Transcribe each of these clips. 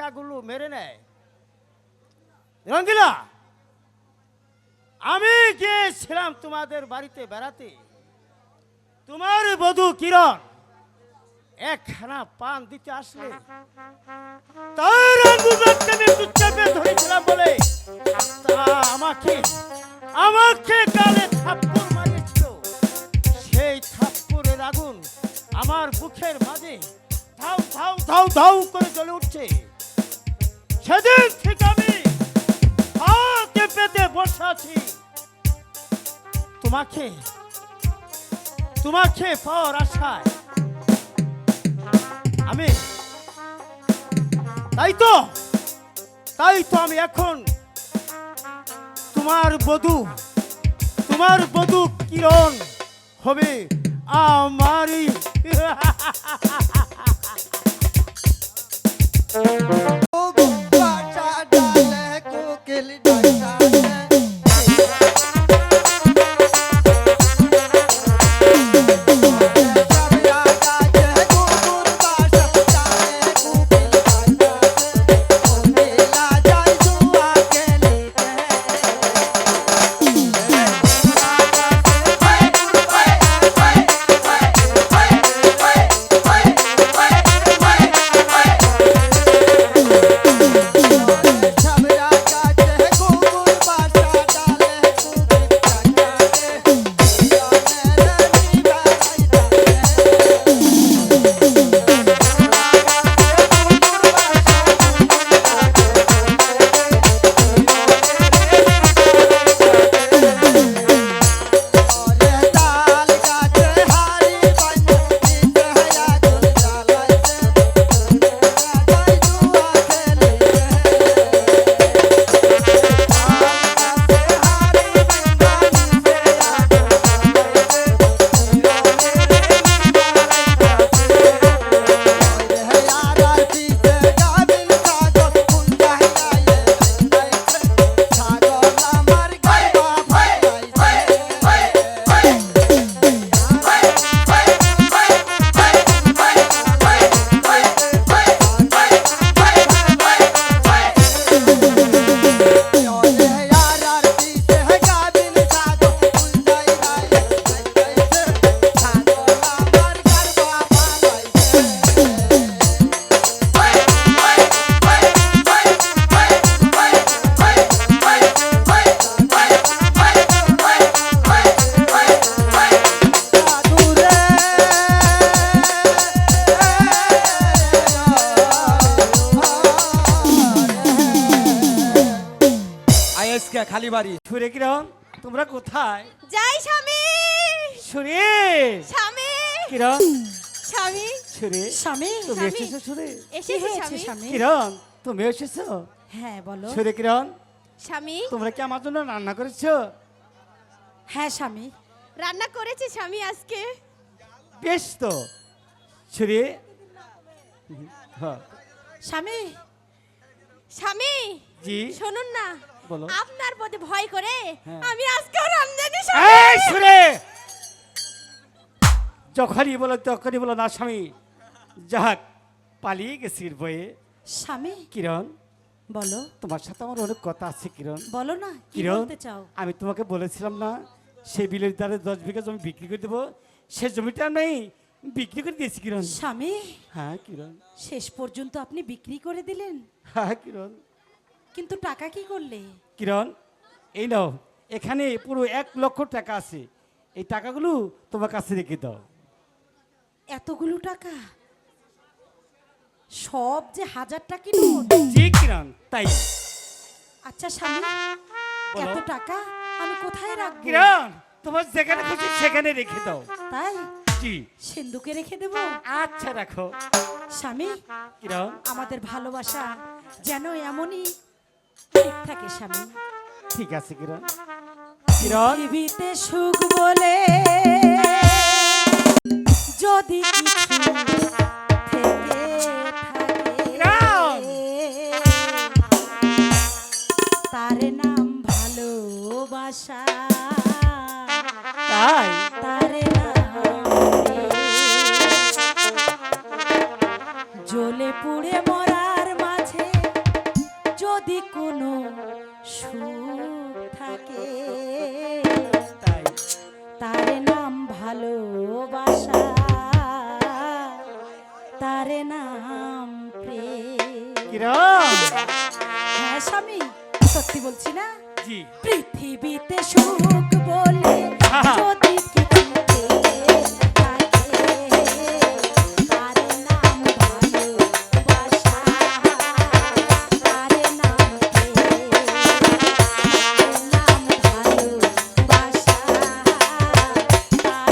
ভেড়াগুলো মেরে নেয়। রঙ্গিলা, আমি গিয়েছিলাম তোমাদের বাড়িতে বেড়াতে। তোমার বধূ কিরণ একখানা পান দিতে আসলে তার আঙুলটাকে আমি একটু চেপে ধরেছিলাম বলে তা আমাকে আমাকে গালে থাপ্পড় মারিয়েছিল। সেই থাপ্পড়ের আগুন আমার বুকের মাঝে ধাউ ধাউ ধাউ ধাউ করে জ্বলে উঠছে। সেদিন থেকে আমি হাতে পেতে বসে আছি তোমাকে তোমাকে পাওয়ার আশায়। আমি তাই তো আমি এখন তোমার বধূ কিরণ হবে আমারই। খালি বাড়ি ছুরে কিরণ, তোমরা কোথায়? যাই স্বামী। ছুরে স্বামী কিরণ, স্বামী ছুরে স্বামী তুমি এসেছো? ছুরে এসেছি স্বামী। কিরণ তুমি এসেছো? হ্যাঁ বলো। ছুরে কিরণ, স্বামী তোমরা কি আমার জন্য রান্না করেছো? হ্যাঁ স্বামী, রান্না করেছি স্বামী আজকে। বেশ তো ছুরে। হ্যাঁ স্বামী স্বামী জি শুনুন না, বলো। আপনার প্রতি ভয় করে হ্যাঁ। আমি আজকে রান্নাকে এই ছুরে, যখনই বলো না স্বামী। যাক, পালিয়ে গেছি বয়ে। স্বামী কিরণ, বলো। তোমার সাথে আমার অনেক কথা আছে কিরণ। বলো না কি কিরণ, বলতে চাও? আমি তোমাকে বলেছিলাম না সেই বিলের দ্বারে 10 বিঘা জমি বিক্রি করে দেবো। সে জমিটা নেই, বিক্রি করে দিয়েছি কিরণ। স্বামী হ্যাঁ কিরণ, শেষ পর্যন্ত আপনি বিক্রি করে দিলেন, হ্যাঁ কিরণ। কিন্তু টাকা কি করলে? কিরণ, এই নাও, এখানে পুরো 1 লক্ষ টাকা আছে। এই টাকাগুলো তোমার কাছে রেখে দাও। এতগুলো টাকা? সব যে 1000 টাকা নোট। জি কিরণ, তাই। আচ্ছা স্বামী, বলো। এত টাকা আমি কোথায় রাখবো? কিরণ, তোমার যেখানে খুশি সেখানে রেখে দাও। তাই জি, সিন্ধুকে রেখে দেব? আচ্ছা রাখো। স্বামী, কিরণ, আমাদের ভালোবাসা যেন এমনই ঠিক থাকে স্বামী। ঠিক আছে কিরণ। কিরণ, পৃথিবীতে সুখ বলে যদি কিছু থেকে থাকে, তার নাম ভালোবাসা। তাই তার নাম জ্বলে পুড়ে মরার মাঝে কোনো সুখ থাকে তাই তার নাম ভালোবাসা, তার নাম প্রেম। কিরণ হ্যাঁ স্বামী, সত্যি বলছি না? জি পৃথিবীতে সুখ বলে যদি কিছু থাকে, তার নাম ভালোবাসা, তার নাম প্রেম, তার নাম ভালোবাসা, তার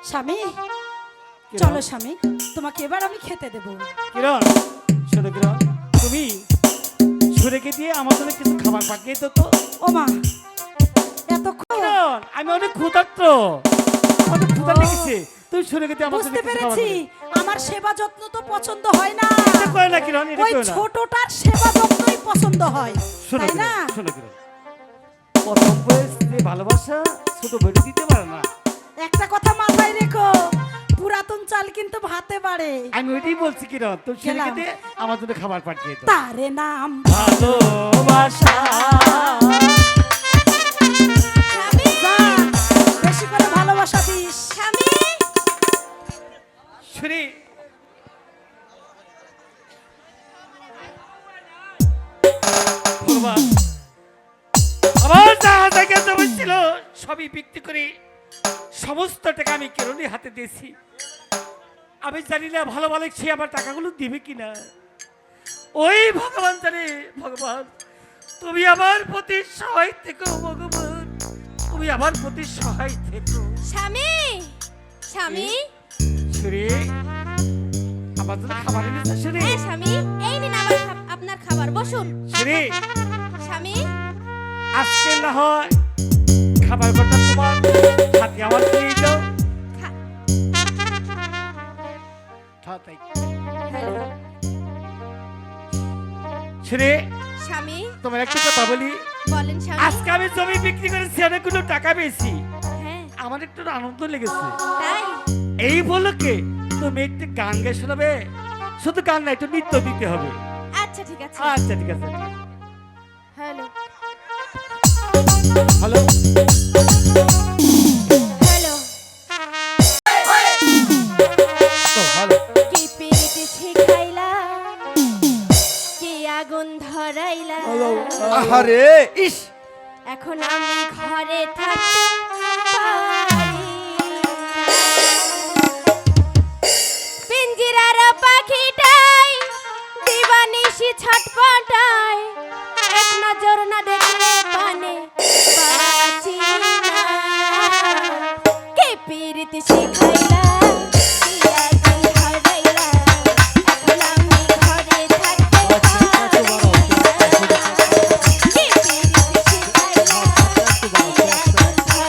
স্বামী, চলো স্বামী, তোমাকে এবার আমি খেতে দেবো। কিরণ শোনো কিরণ, তুমি সুরেকে দিয়ে আমার জন্য কিছু খাবার পাঠিয়ে তো। তো ও মা, এতক্ষণ কিরণ আমি অনেক ক্ষুধার্ত, অনেক ক্ষুধা লেগেছে, তুমি সুরেকে দিয়ে আমার জন্য বুঝতে কিছু খাবার পেরেছি। পাঠিয়ে আমার সেবা যত্ন তো পছন্দ হয় না, এটা করে না কিরণ, এটা ওই করে না। ছোটটার সেবা যত্নই পছন্দ হয়, শোনো তাই না? কিরণ, শোনো কিরণ, প্রথম বয়স যে ভালোবাসা ছোট বেটি দিতে পারে না। একটা কথা মাথায় রেখো, পুরাতন চাল কিন্তু ভাতে বাড়ে। আমি ওইটাই বলছি কিরণ, তুমি সুরেকে গেলাম। দিয়ে আমার জন্য খাবার পাঠিয়ে দাও। তারে নাম ভালোবাসা সবই বিক্রি করে সমস্ত টাকা আমি কেরণের হাতে দিয়েছি। আমি জানি না ভালো ভালো সে আমার টাকাগুলো দিবে কিনা। ওই ভগবান জানে। ভগবান তুমি আমার প্রতি সহায় থেকো। ভগবান তুমি আমার প্রতি সহায় থেকো। স্বামী স্বামী সুরে আমার জন্য খাবার এনেছে সুরে। হ্যাঁ স্বামী, এই নিন আপনার খাবার, বসুন। সুরে স্বামী আজকে না হয় খাবার কটা তোমার হাতে আমার দিয়ে দাও। খা- তাই হ্যালো সুরে স্বামী, তোমার একটা কথা বলি। বলেন স্বামী। আজকে আমি জমি বিক্রি করেছি, অনেকগুলো টাকা পেয়েছি। হ্যাঁ আমার একটু আনন্দ লেগেছে। তাই? এই বলকে তুমি একটু গান গায়ে শোনাবে। শুধু গান না, একটু নৃত্য দিতে হবে। আচ্ছা ঠিক আছে। আচ্ছা ঠিক আছে। Hello hello hello. তো ভালো। কি পিরিতি শিখাইলা, কি আগুন ধরাইলা, আহারে ইস এখন আমি ঘরে থাকতে পারি না। পিঞ্জিরার পাখিটাই দিবানিশি ছটপটায়, এক নজর না দেখলে পানে বাঁচি না। কে পিরিতি শিখাইলা, কি আগুন ধরাইলা, এখন আমি ঘরে থাকতে পারি না। কে পিরিতি শিখাইলা, কি আগুন ধরাইলা,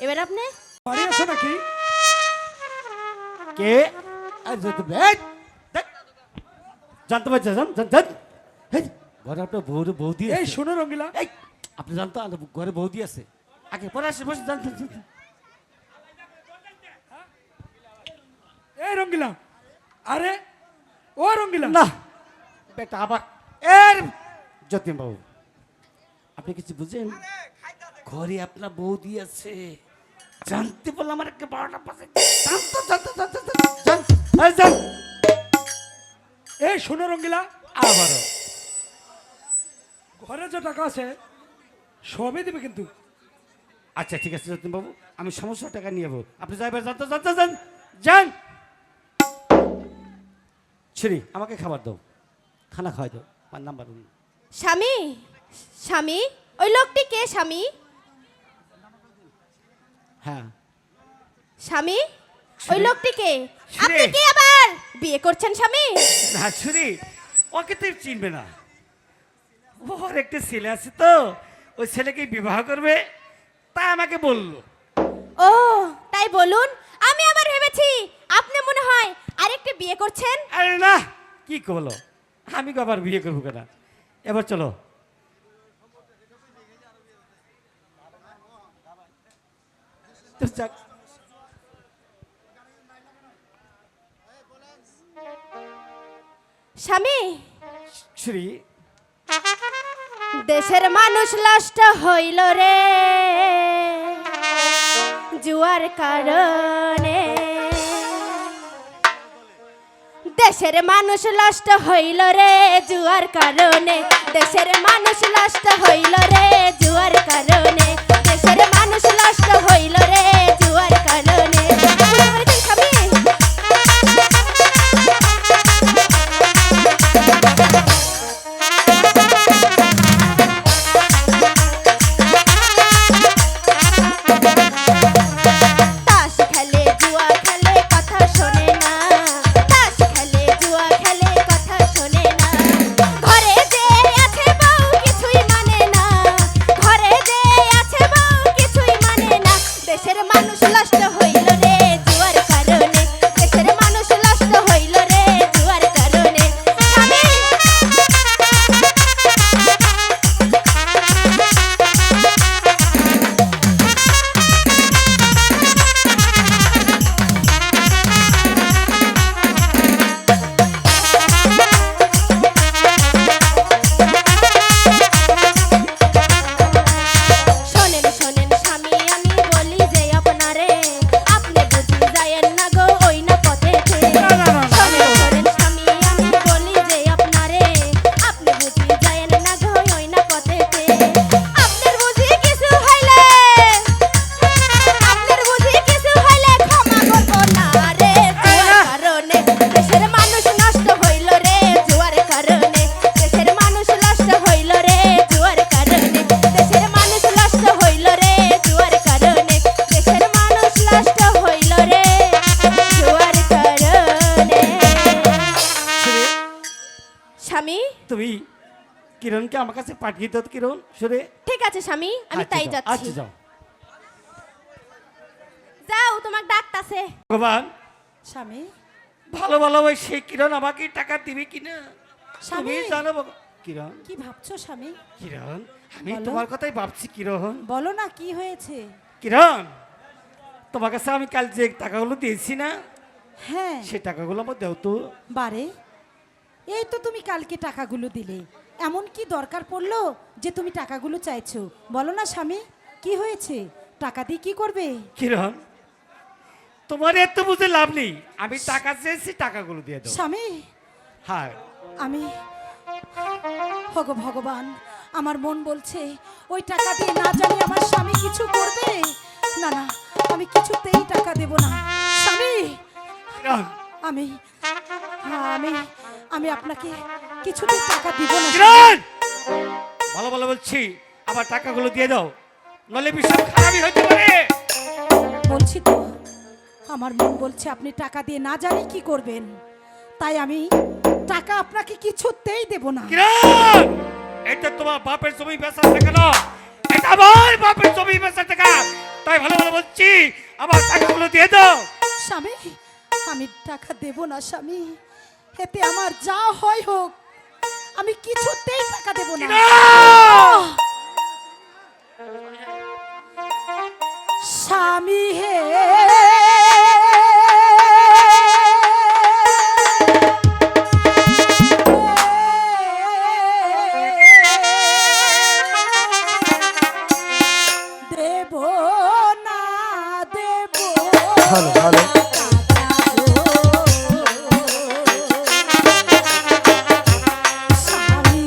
এবার আপনি বাড়ি আসো নাকি? কে আর যত ব্যাগ জানতে পারছে জান জান জান হেই, ঘরে আপনার বৌদি এই আছে। শোনো রঙ্গিলা, এই আপনি জানতো আমাদের ঘরে বৌদি আছে আগে পরে আসে বসে জানতে এই রঙ্গিলা, আরে ও রঙ্গিলা, না বেটা আবার এর যতীন বাবু আপনি কিছু বুঝেন ঘরে আপনার বৌদি আছে জানতে বললাম আমার একটা 12টা পাশে জানতো জানতো জানতো জান এই জান এই শোনো রঙ্গিলা, আবারও ঘরে যে টাকা আছে সবই দিবে কিন্তু। আচ্ছা ঠিক আছে যতীন বাবু আমি সমস্ত টাকা নিয়ে যাবো আপনি যাইবার জানতো জানতো যান যান ছিরি আমাকে খাবার দাও খানা খাওয়াই দাও আমার নাম্বার স্বামী, স্বামী, ওই লোকটি কে স্বামী? হ্যাঁ স্বামী, ওই লোকটি কে? শ্রী। আপনি কি আবার বিয়ে করছেন স্বামী? না ছুরি ওকে তুই চিনবে না ওর একটা ছেলে আছে তো ওই ছেলেকে বিবাহ করবে তাই আমাকে বললো ও তাই বলুন, আমি আবার ভেবেছি আপনি মনে হয় আরেকটা বিয়ে করছেন। আরে না কি করলো আমি আবার বিয়ে করবো কেনা এবার চলো তো যাক, স্বামী, শ্রী দেশের মানুষ নষ্ট হইল রে জুয়ার কারণে, দেশের মানুষ নষ্ট হইল রে জুয়ার কারণে, দেশের মানুষ নষ্ট হইল রে জুয়ার কারণে, দেশের মানুষ নষ্ট হইল রে জুয়ার কারণে। বুঝতে পেরেছেন স্বামী? তাস খেলে জুয়া খেলে কথা শোনে না, তাস খেলে জুয়া খেলে কথা শোনে না, ঘরে যে আছে বউ কিছুই মানে না, ঘরে যে আছে বউ কিছুই মানে না, দেশের মানুষ নষ্ট হইল রে জুয়ার কারণে, দেশের মানুষ নষ্ট হইল রে জুয়ার কারণে। স্বামী, শোনেন শোনেন স্বামী আমি বলি যে আপনারে, আপনি বুঝি যায়েন না গো ওই না পথেতে। শোনেন শোনেন স্বামী আমি বলি যে আপনারে, আপনি বুঝি যায়েন না গো ওই না পথেতে। আপনার বুঝি কিছু হইলে, আপনার বুঝি কিছু হইলে ক্ষমা করবো না রে জুয়ার কারণে, দেশের মানুষ নষ্ট হইল রে জুয়ার কারণে, দেশের মানুষ নষ্ট হইল রে জুয়ার কারণে, দেশের মানুষ নষ্ট হইল রে জুয়ার কারণে, দেশের মানুষ নষ্ট হইল রে জুয়ার কারণে। শ্রী স্বামী, তুমি কিরণকে আমার কাছে পাঠিয়ে দাও তো, কিরণ সরে ঠিক আছে স্বামী, আমি আচ্ছা তাই যাও, যাচ্ছি। আচ্ছা যাও যাও তোমার ডাকতাছে। ভগবান স্বামী, ভালো ভালো ওই সেই কিরণ আমাকে টাকা দিবে কিনা স্বামী। তুমি জানো কিরণ কি ভাবছো স্বামী? কিরণ আমি বলো। তোমার কথাই ভাবছি কিরণ বলো না কি হয়েছে? কিরণ তোমার কাছে আমি কাল যে টাকাগুলো দিয়েছি না হ্যাঁ, সেই টাকাগুলো আমার দেও তো বারে এই তো তুমি কালকে টাকাগুলো দিলে, এমন কি দরকার পড়লো যে তুমি টাকাগুলো চাইছো? বলো না স্বামী, কি হয়েছে? টাকা দিয়ে কি করবে? কিরণ তোমার এত বুঝে লাভ নেই আমি টাকা চেয়েছি টাকাগুলো দিয়ে দাও স্বামী, হ্যাঁ আমি হগো ভগবান, আমার মন বলছে ওই টাকা দিয়ে না জানি আমার স্বামী কিছু করবে। না না, আমি কিছুতেই টাকা দেব না স্বামী। কিরণ আমি আমি আমি আপনাকে কিছুতেই টাকা দিব না। কিরণ ভালো ভালো বলছি আবার টাকাগুলো দিয়ে দাও নলে বিষয় খারাপই হতে পারে বলছি তো, আমার মন বলছে আপনি টাকা দিয়ে না জানি কি করবেন, তাই আমি টাকা আপনাকে কিছুতেই দেব না। কিরণ এটা তোমার বাপের জমি বেচার টাকা না, এটা আমার বাপের জমি বেচার টাকা। তাই ভালো ভালো বলছি আমার টাকাগুলো দিয়ে দাও। স্বামী আমি টাকা দেব না স্বামী, এতে আমার যা হয় হোক, আমি কিছুতেই টাকা দেব না। না! স্বামী হে দেব না দেব ভালো ভালো স্বামী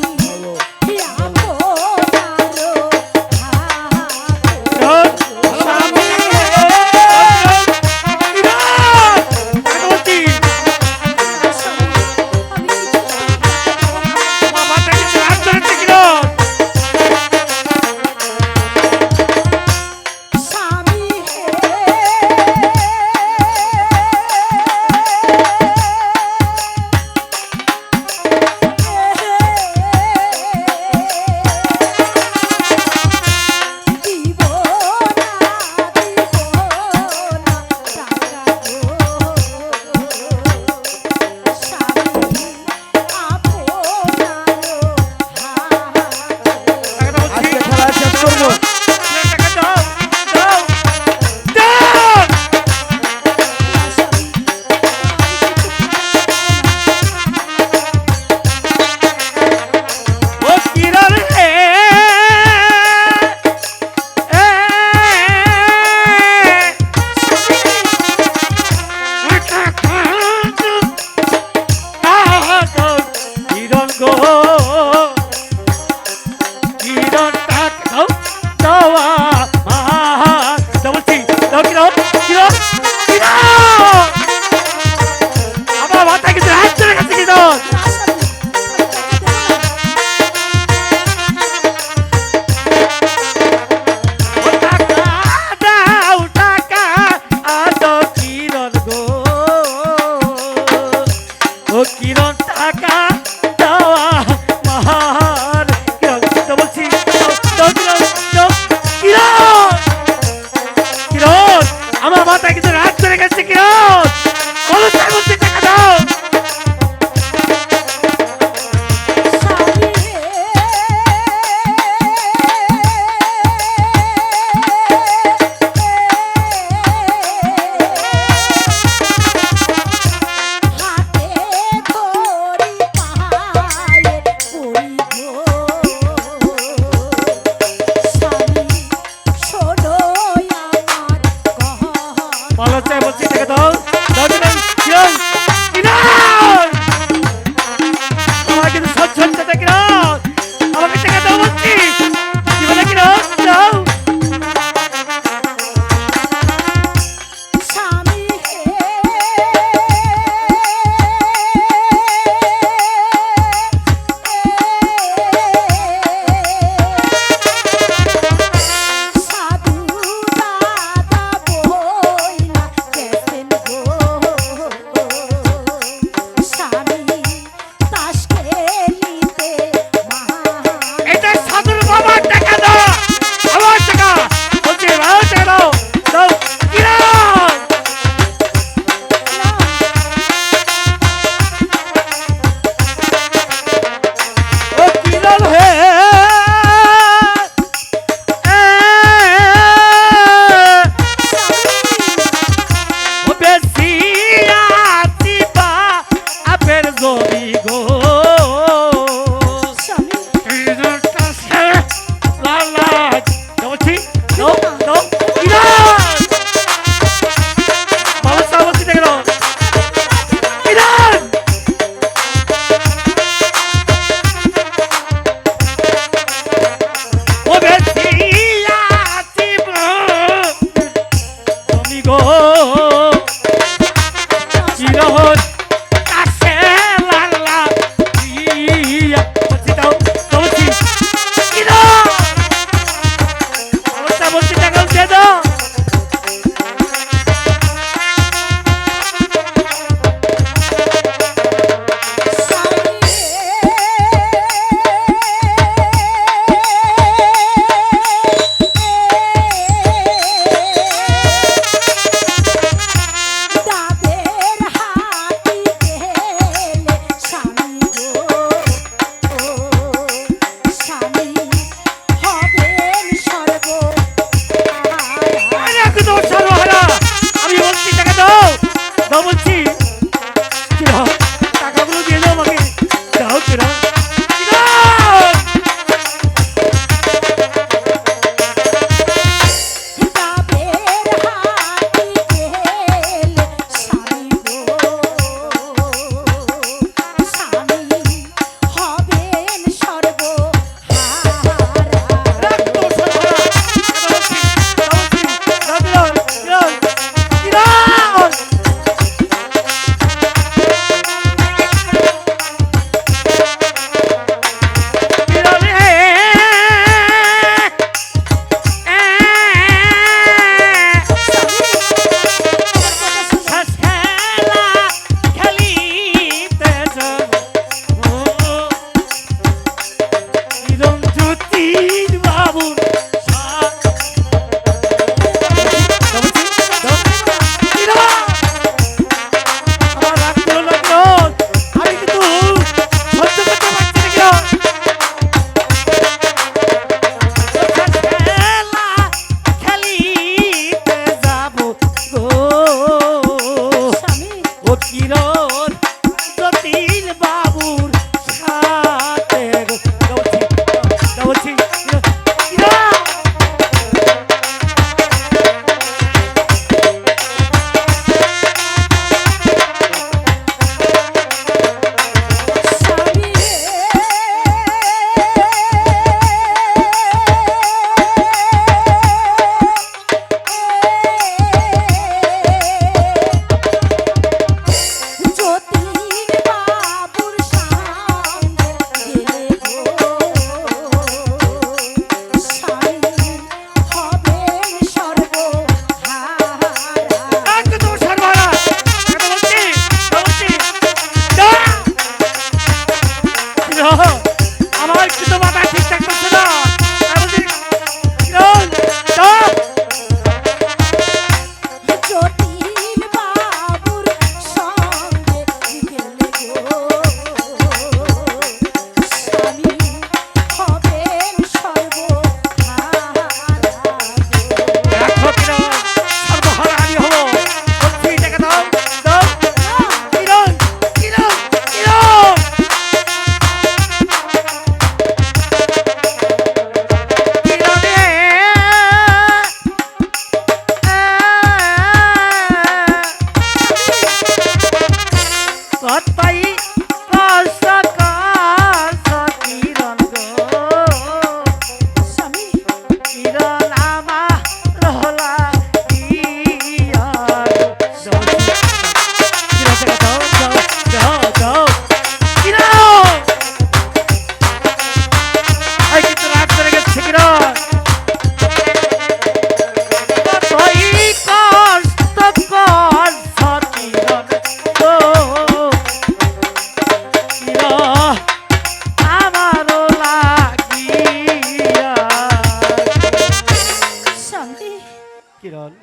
কিরণ,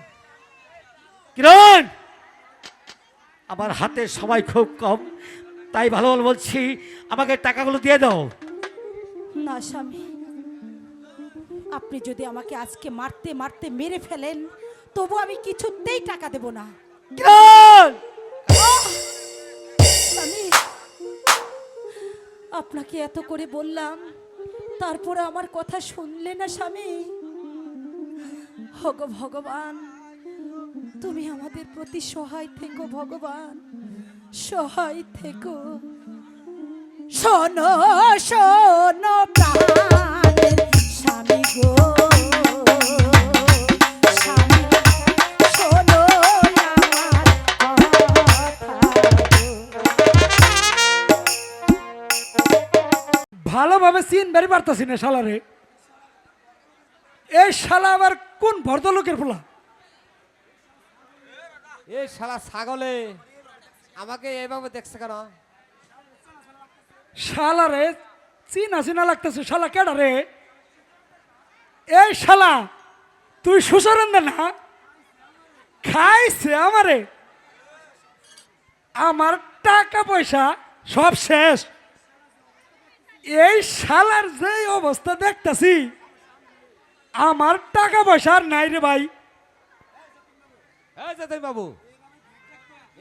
কিরণ, আমার হাতে সময় খুব কম, তাই ভালো ভালো বলছি, আমাকে টাকাগুলো দিয়ে দাও। না স্বামী, আপনি যদি আমাকে আজকে মারতে মারতে মেরে ফেলেন তবু আমি কিছুতেই টাকা দেব না। কিরণ, স্বামী, আপনাকে এত করে বললাম, তারপরে আমার কথা শুনলে না স্বামী। হগো ভগবান, তুমি আমাদের প্রতি সহায় থেকো ভগবান, সহায় থেকো। শোনো শোনো প্রাণের স্বামী গো, স্বামী শোনো আমার কথা গো। ভালোভাবে চিন বাড়ি পারতাছি না শালারে। এই শালা আবার কোন ভদ্রলোকের পোলা? এই শালা ছাগলে আমাকে এইভাবে দেখছে কেন? শালারে চিনা চিনা লাগতেছে। শালা কেডা রে? এই শালা তুই সুসরন্দা না? খাইছে আমারে, আমার টাকা পয়সা সব শেষ। এই শালার যে অবস্থা দেখতাছি, আমার টাকা পয়সা আর নাই রে ভাই। এই যে তুই বাবু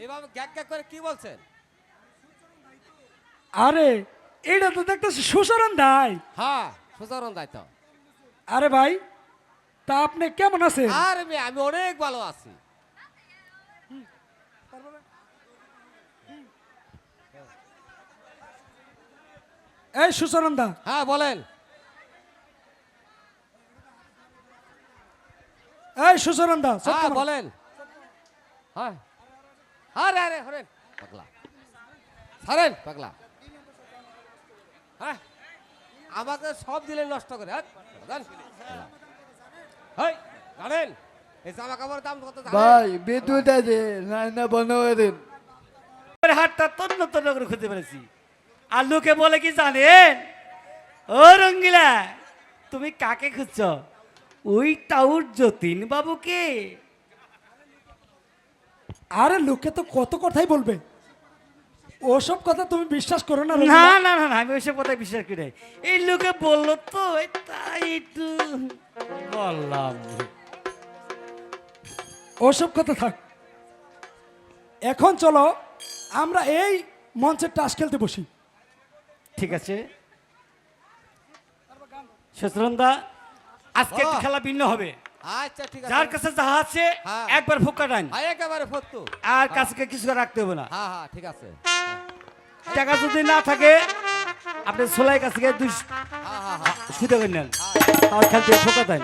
এইভাবে গ্যাক গ্যাক করে কি বলছেন? আরে এটা তো দেখতেছি সুসরন্দাই। হ্যাঁ সুচরণ দায়িত্ব। আরে ভাই, তা আপনি কেমন আছেন? আর আমি অনেক ভালো আছি। এই সুচরন্দা, হ্যাঁ বলেন। এই সুচরন্দা, হ্যাঁ বলেন। হ্যাঁ আরে আরে হরেন পাগলা, ছাড়েন পাগলা। হ্যাঁ আমাকে সব দিলে নষ্ট করে। জানেন এই জামা কাপড়ের দাম কত জানেন? ভাই বিদ্যুৎ আছে না না বন্ধ করে দিন। হাতটা তন্ন তন্ন করে খুঁজে পেরেছি। আর লোকে বলে কি জানেন, ও রঙ্গিলা তুমি কাকে খুঁজছ? ওই টাউর যতীন বাবুকে। আরে লোকে তো কত কথাই বলবে, ওসব কথা তুমি বিশ্বাস করো না। না রঙ্গিলা। না না না, আমি ওইসব কথায় বিশ্বাস করি নাই। এই লোকে বললো তো তাই একটু বললাম। ওসব কথা থাক, এখন চলো আমরা এই মঞ্চের টাস খেলতে বসি। ঠিক আছে শত্রুন্দা, আজকে একটু খেলা ভিন্ন হবে। আচ্ছা ঠিক আছে। যার কাছে যাহা আছে হ্যাঁ। একবার ফুকা টান, হ্যাঁ একেবারে ফত্তু। আর কাছে কিছু রাখতে হবে না। হ্যাঁ হ্যাঁ ঠিক আছে। টাকা যদি না থাকে আপনি সোলাই কাছ থেকে হ্যাঁ হ্যাঁ হ্যাঁ সুদে করে নেন, তার খেলতে ফোকা দেন।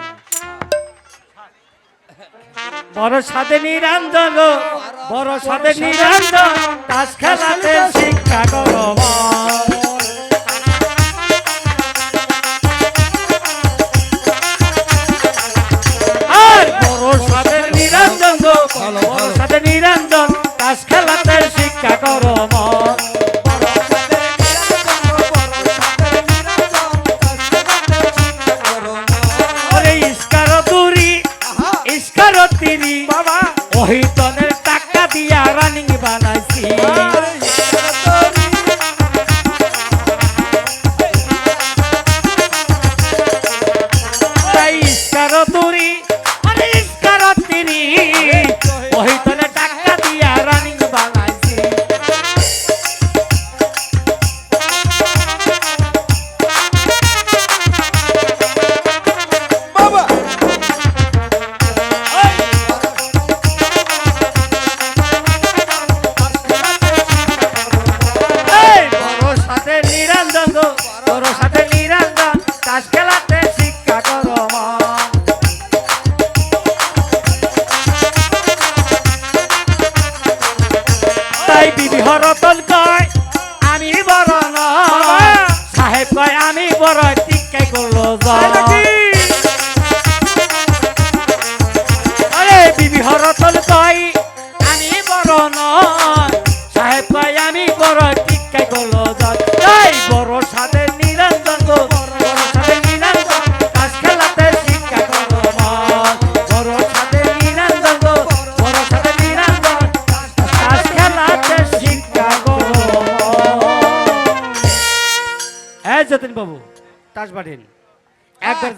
বড় সাদে নিরঞ্জন, বড় সাদে নিরঞ্জন, তাস খেলাতে শিক্ষা করো মন। আর বড় সাদে নিরঞ্জন গো, বড় সাদে নিরঞ্জন, তাস খেলাতে শিক্ষা করো মন। বাবা ওহিতনের টাকা দিয়া রানিং বানাইছি। তাই ইস্কার তুরি মানে ইস্কার তিরি, ওহিতনের টাকা দিয়া রানিং বানাইছি। বাবা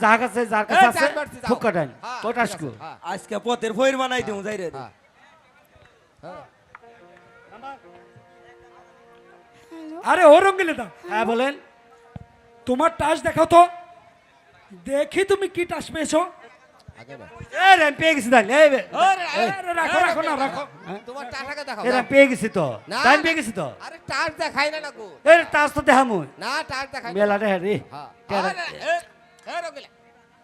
যার কাছে আছে চার মারছি, যাও। ফুকা ডান হ্যাঁ, পটাশকু ঠিক আছে, হ্যাঁ, আজকে পথের ফইর বানাই দিও যাই রে হ্যাঁ। হ্যাঁ। আরে ও রঙ্গিলে দা হ্যাঁ বলেন তোমার টাস দেখাও তো দেখি তুমি কি টাস পেয়েছো। আগে না। এ রে আমি পেয়ে গেছি তাই এই আরে রাখো রাখো না রাখো। তোমার টাকাটা দেখাও এরা দাও। পেয়ে গেছি তো না, তাই না। পেয়ে গেছি তো আরে টাচ দেখাই না গো। এর টাচ তো দেখামু না টাচ দেখাই না। মেলা দেখ রে হ্যাঁ। টেরা- আরে, এ রকিলা।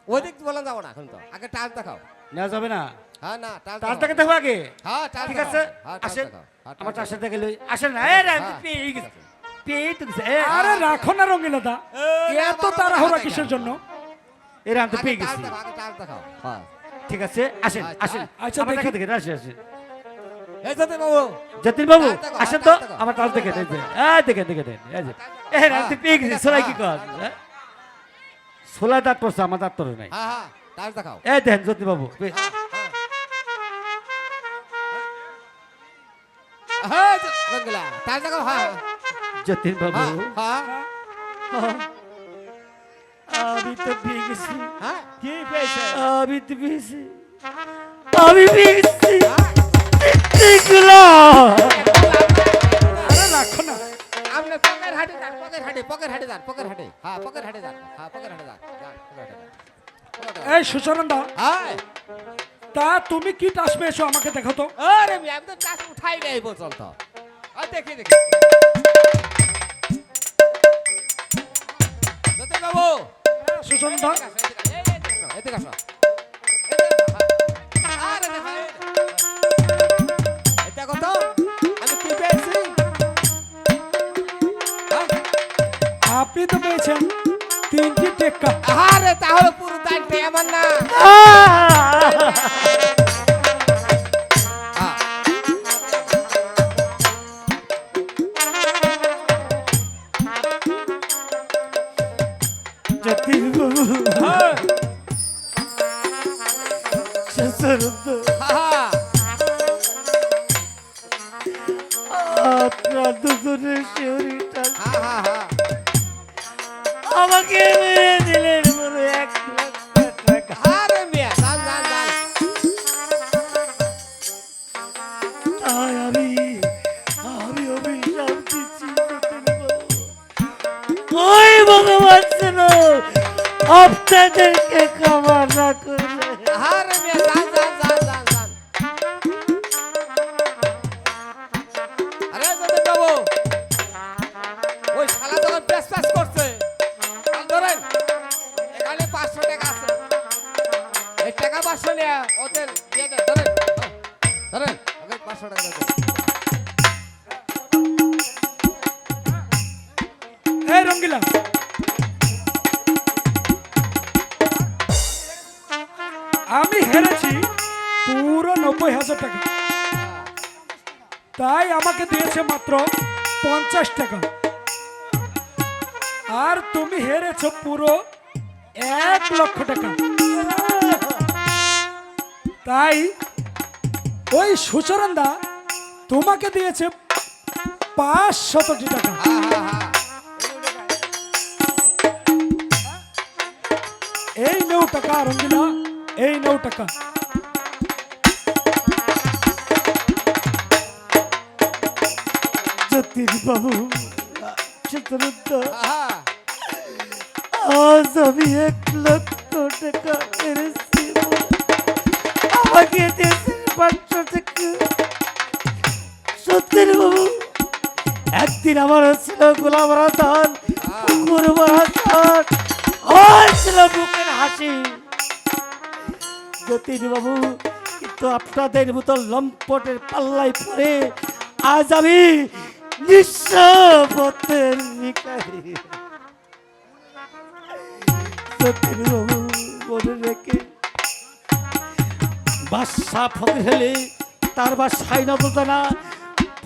ওদিক বলা যাবো না এখন তো। আগে টাচ দেখাও। নেওয়া যাবে না হ্যাঁ না টাচ টাচ দেখাও। দেখে দেখো আগে হ্যাঁ টাচ ঠিক দেখাও। আছে হ্যাঁ, টাচ আসেন দেখাও। হ্যাঁ, টাচ আমার টাচের দেখাও। দেখে লই আসেন না এ রে আমি হ্যাঁ, পেয়ে ঠিক গেছি আছে। পেয়ে তো গেছি এ আরে রাখো না রঙ্গিলে দা এত তাড়াহুড়া কিসের জন্য। এরা আমি তো আগে পেয়ে টাচ গেছি দেখাও, আগে টাচ দেখাও। হ্যাঁ। ঠিক আছে আসেন আচ্ছা, আসেন আচ্ছা, আমার দেখি। দেখে দেখে আসেন আসেন এই তো বাবু। যতীন বাবু টাচ দেখাও, আসেন টাচ তো দেখাও। আমার টাচ দেখে দেখে দেখে দেখে দেন এই যে এ রে আমি তো পেয়ে গেছি সোলাই কি কর সোলাই দাঁত পড়ছে আমার দাঁত পড়ে নাই হ্যাঁ হ্যাঁ টাচ দেখাও। এই দেখেন যতীন বাবু হ্যাঁ রঙ্গিলা টাচ দেখাও। হ্যাঁ যতীন বাবু হ্যাঁ আমি তো পেয়ে গেছি হ্যাঁ কি পেয়েছে আমি তো পেয়েছি আমি পেয়ে গেছি হ্যাঁ। দেখলো আরে রাখো না আপনি পকেট হাটে যান, পকেট হাটে, পকেট হাটে যান, পকেট হাটে। হ্যাঁ, পকেট হাটে যান। হ্যাঁ, পকেট হাটে যান। যান, পকেট হাটে যান। পকেট হাটে যান। এই সুচরণ দা হ্যাঁ। তা তুমি কি টাস পেয়েছো আমাকে দেখো তো। আরে মিয়া, আমি তো টাচ উঠাই নাই পর্যন্ত। দেখি দেখি। যতীন বাবু। সুচরণ দা এদিকে আসো, এদিকে আসো, এদিকে আসো। এদিকে আসো, হ্যাঁ। আরে দেখো, এই দেখো। এটা কত? আমি কি পেয়েছি? হ্যাঁ? আপনি তো পেয়েছেন 3টি টেক্কা। আরে তাহলে পুরো দানটা আমার না। হ্যাঁ। যতীন বাবু হ্যাঁ। সচরন্ত হ্যাঁ। আপনার দুজনের শিউরিটা হ্যাঁ, হ্যাঁ, হ্যাঁ। আমাকে মেরে দিলেন পুরো 1,00,000 টাকা আরে মিয়া, যান, যান, যান। তাই আমি অভিশাপ দিচ্ছি যতীন বাবু। ওই ভগবান যেন আপনাদেরকে ক্ষমা না করলে আরে মিয়া, যান, যান, যান, যান, যান। আরে যতীন বাবু, ওই শালা যখন প্যাঁচ করছে, আর ধরেন, এখানে 500 টাকা আছে। এই টাকা 500 নিয়ে ওদের দিয়ে দেন, ধরেন, হ্যাঁ, ধরেন, ওকে 500 টাকা দিয়ে দেন। এই রঙ্গিলা আমি হেরেছি পুরো 90,000 টাকা, তাই আমাকে দিয়েছে মাত্র 50 টাকা। আর তুমি হেরেছো পুরো 1,00,000 টাকা। তাই ওই সুচরণ দা তোমাকে দিয়েছে 500 টাকা। হ্যাঁ, হ্যাঁ, হ্যাঁ। এই নেও টাকা রঙ্গিলা, এই নেও টাকা। যতীন বাবু সচরন্ত হ্যাঁ। আজ আমি 1,00,000 টাকা পেরেছি আমাকে দিয়েছেন 500 টাকা সত্যি বাবু একদিন আমার ছিল গোলা ভরা ধান পুকুর ভরা ধান আর ছিল বুকের হাসি যতীন বাবু কিন্তু আপনাদের মতো লম্পটের পাল্লাই পড়ে আজ আমি নিঃস্ব পথের ভিখারি যতীন বাবু মনে রেখে বাদশা ফকির হলে তার বাসায় নজর দেয় না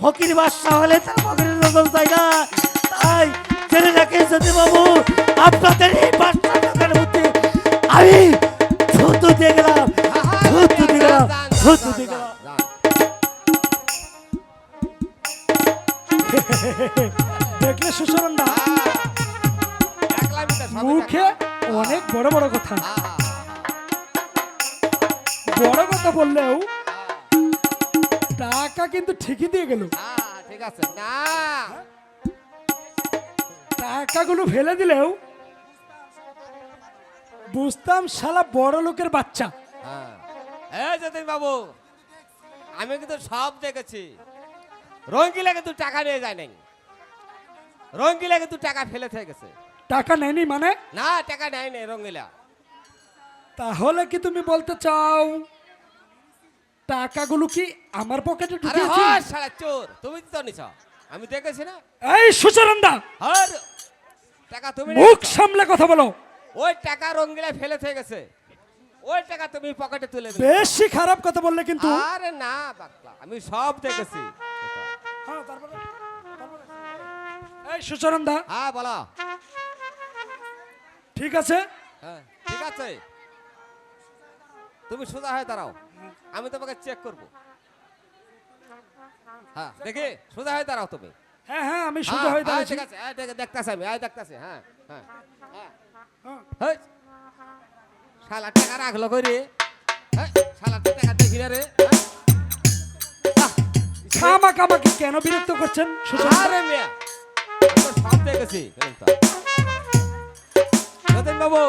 ফকির বাদশা হলে তার ফকিরের নজর দেয় না তাই জেনে রাখে যতীন বাবু আপনাদের এই বাদশাটার মধ্যে আমি থুতু দিয়ে গেলাম থুতু দিয়ে গেলাম থুতু দিয়ে গেলাম দেখলে সুচরণ দা একলা মিটা সবে মুখে অনেক বড় বড় কথা, কথা বললেও টাকা কিন্তু ঠিকই দিয়ে গেল। হ্যাঁ ঠিক আছে না টাকাগুলো ফেলে দিলেও বুঝতাম শালা বড় লোকের বাচ্চা। হ্যাঁ এই যতীন বাবু আমি কিন্তু সব দেখেছি। রঙ্গিলা কিন্তু টাকা নিয়ে যায় নাই, রঙ্গিলা কিন্তু টাকা ফেলে থেকে গেছে। টাকা নেয়নি মানে? না টাকা নেয় নাই রঙ্গিলা। তাহলে কি তুমি বলতে চাও টাকাগুলো কি আমার পকেটে আরে ঢুকিয়েছি? হয় শালা চোর, তুমি তো নিছ, আমি দেখেছি না। এই সুচরন্দা, আর টাকা তুমি মুখ নিয়েছো। সামলে কথা বলো। ওই টাকা রঙ্গিলা ফেলে থেকে গেছে, ওই টাকা তুমি পকেটে তুলে দিলে। বেশি খারাপ কথা বললে কিন্তু। আরে না বাকলা, আমি সব দেখেছি। হ্যাঁ, এই সুচরন্দা, হ্যাঁ বলো। ঠিক আছে, হ্যাঁ ঠিক আছে, তুমি সোজা হয়ে দাঁড়াও, আমি তোমাকে চেক করব। হ্যাঁ দেখি সোজা হয়ে দাঁড়াও তুমি। হ্যাঁ হ্যাঁ আমি সোজা হয়ে দাঁড়াচ্ছি। ঠিক আছে, দেখতাছি আমি, দেখতাছি। হ্যাঁ হ্যাঁ হ্যাঁ হ্যাঁ। হেই, শালা টাকা রাখলো কই রে? হ্যাঁ শালা টাকা দেখি না রে। হ্যাঁ? খামাখামাকি কেন বিরক্ত করছেন সুচরন্দা? আরে মিয়া, আমি তো সব দেখেছি। যতীন বাবু,